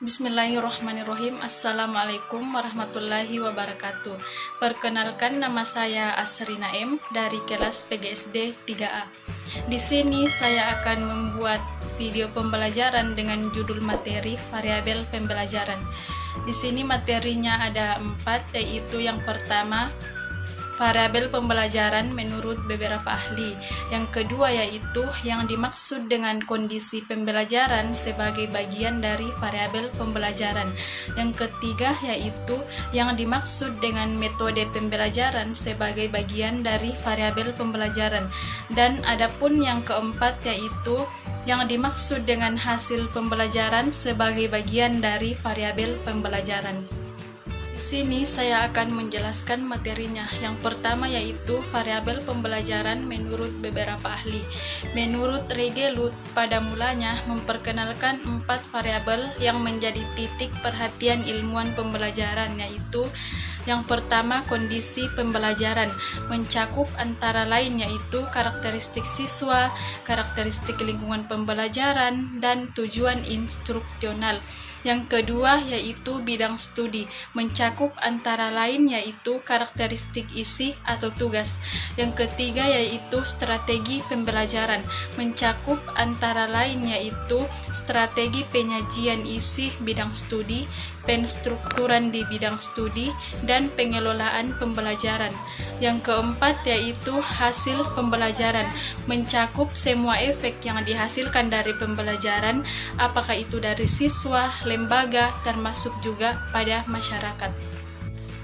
Bismillahirrahmanirrahim. Assalamualaikum warahmatullahi wabarakatuh. Perkenalkan, nama saya Asrina M dari kelas PGSD 3A. Di sini saya akan membuat video pembelajaran dengan judul materi variabel pembelajaran. Di sini materinya ada 4, yaitu yang pertama variabel pembelajaran menurut beberapa ahli. Yang kedua yaitu yang dimaksud dengan kondisi pembelajaran sebagai bagian dari variabel pembelajaran. Yang ketiga yaitu yang dimaksud dengan metode pembelajaran sebagai bagian dari variabel pembelajaran. Dan adapun yang keempat yaitu yang dimaksud dengan hasil pembelajaran sebagai bagian dari variabel pembelajaran. Di sini saya akan menjelaskan materinya. Yang pertama yaitu variabel pembelajaran menurut beberapa ahli. Menurut Regelut, pada mulanya memperkenalkan 4 variabel yang menjadi titik perhatian ilmuwan pembelajaran, yaitu yang pertama, kondisi pembelajaran, mencakup antara lain yaitu karakteristik siswa, karakteristik lingkungan pembelajaran, dan tujuan instruksional. Yang kedua yaitu bidang studi, mencakup antara lain yaitu karakteristik isi atau tugas. Yang ketiga yaitu strategi pembelajaran, mencakup antara lain yaitu strategi penyajian isi bidang studi, penstrukturan di bidang studi, dan pengelolaan pembelajaran. Yang keempat yaitu hasil pembelajaran, mencakup semua efek yang dihasilkan dari pembelajaran, apakah itu dari siswa, lembaga, termasuk juga pada masyarakat.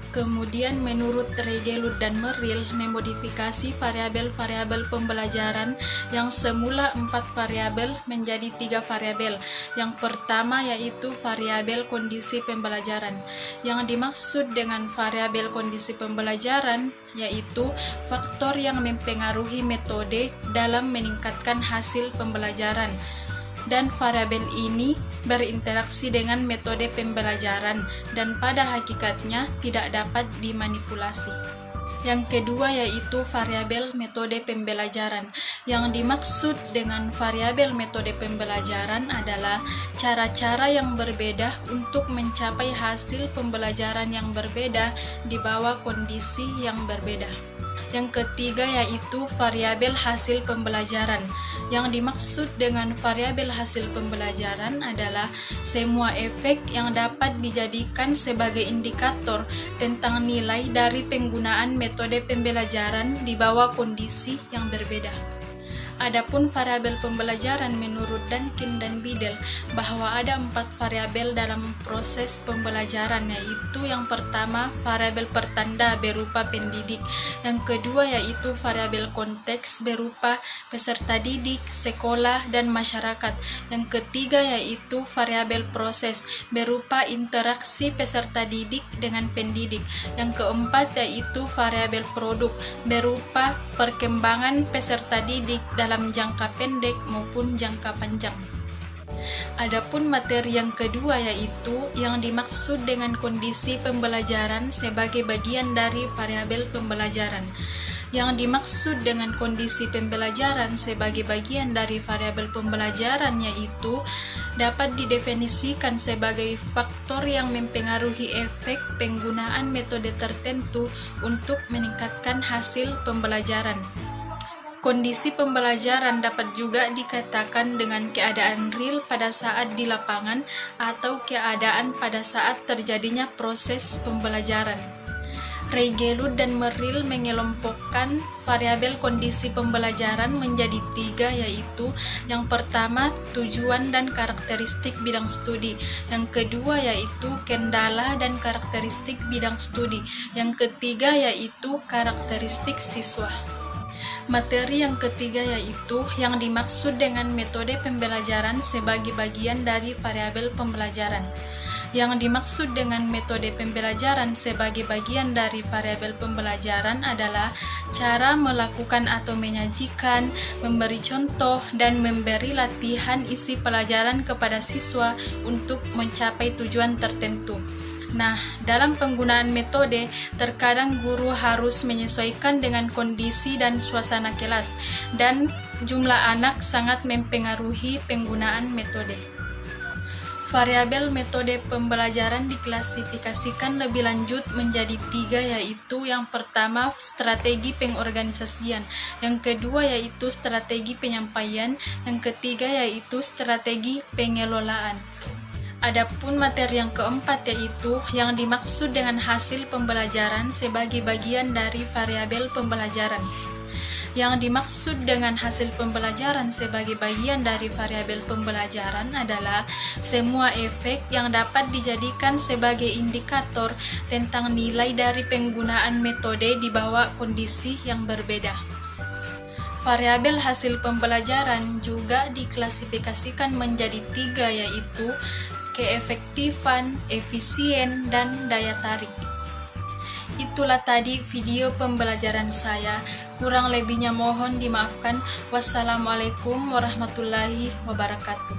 Kemudian menurut Regelut dan Merrill memodifikasi variabel-variabel pembelajaran yang semula 4 variabel menjadi 3 variabel. Yang pertama yaitu variabel kondisi pembelajaran. Yang dimaksud dengan variabel kondisi pembelajaran yaitu faktor yang mempengaruhi metode dalam meningkatkan hasil pembelajaran. Dan variabel ini berinteraksi dengan metode pembelajaran dan pada hakikatnya tidak dapat dimanipulasi. Yang kedua yaitu variabel metode pembelajaran. Yang dimaksud dengan variabel metode pembelajaran adalah cara-cara yang berbeda untuk mencapai hasil pembelajaran yang berbeda di bawah kondisi yang berbeda. Yang ketiga yaitu variabel hasil pembelajaran. Yang dimaksud dengan variabel hasil pembelajaran adalah semua efek yang dapat dijadikan sebagai indikator tentang nilai dari penggunaan metode pembelajaran di bawah kondisi yang berbeda. Adapun variabel pembelajaran menurut Duncan dan Biddle bahwa ada 4 variabel dalam proses pembelajaran, yaitu yang pertama variabel pertanda berupa pendidik, yang kedua yaitu variabel konteks berupa peserta didik, sekolah, dan masyarakat, yang ketiga yaitu variabel proses berupa interaksi peserta didik dengan pendidik, yang keempat yaitu variabel produk berupa perkembangan peserta didik dalam jangka pendek maupun jangka panjang. Adapun materi yang kedua yaitu yang dimaksud dengan kondisi pembelajaran sebagai bagian dari variabel pembelajaran. Yang dimaksud dengan kondisi pembelajaran sebagai bagian dari variabel pembelajaran yaitu dapat didefinisikan sebagai faktor yang mempengaruhi efek penggunaan metode tertentu untuk meningkatkan hasil pembelajaran. Kondisi pembelajaran dapat juga dikatakan dengan keadaan real pada saat di lapangan atau keadaan pada saat terjadinya proses pembelajaran. Regelut dan Merrill mengelompokkan variabel kondisi pembelajaran menjadi 3, yaitu yang pertama tujuan dan karakteristik bidang studi, yang kedua yaitu kendala dan karakteristik bidang studi, yang ketiga yaitu karakteristik siswa. Materi yang ketiga yaitu yang dimaksud dengan metode pembelajaran sebagai bagian dari variabel pembelajaran. Yang dimaksud dengan metode pembelajaran sebagai bagian dari variabel pembelajaran adalah cara melakukan atau menyajikan, memberi contoh, dan memberi latihan isi pelajaran kepada siswa untuk mencapai tujuan tertentu. Nah, dalam penggunaan metode, terkadang guru harus menyesuaikan dengan kondisi dan suasana kelas, dan jumlah anak sangat mempengaruhi penggunaan metode. Variabel metode pembelajaran diklasifikasikan lebih lanjut menjadi 3, yaitu yang pertama strategi pengorganisasian, yang kedua yaitu strategi penyampaian, yang ketiga yaitu strategi pengelolaan. Adapun materi yang keempat yaitu yang dimaksud dengan hasil pembelajaran sebagai bagian dari variabel pembelajaran. Yang dimaksud dengan hasil pembelajaran sebagai bagian dari variabel pembelajaran adalah semua efek yang dapat dijadikan sebagai indikator tentang nilai dari penggunaan metode di bawah kondisi yang berbeda. Variabel hasil pembelajaran juga diklasifikasikan menjadi 3, yaitu keefektifan, efisien, dan daya tarik. Itulah tadi video pembelajaran saya. Kurang lebihnya mohon dimaafkan. Wassalamualaikum warahmatullahi wabarakatuh.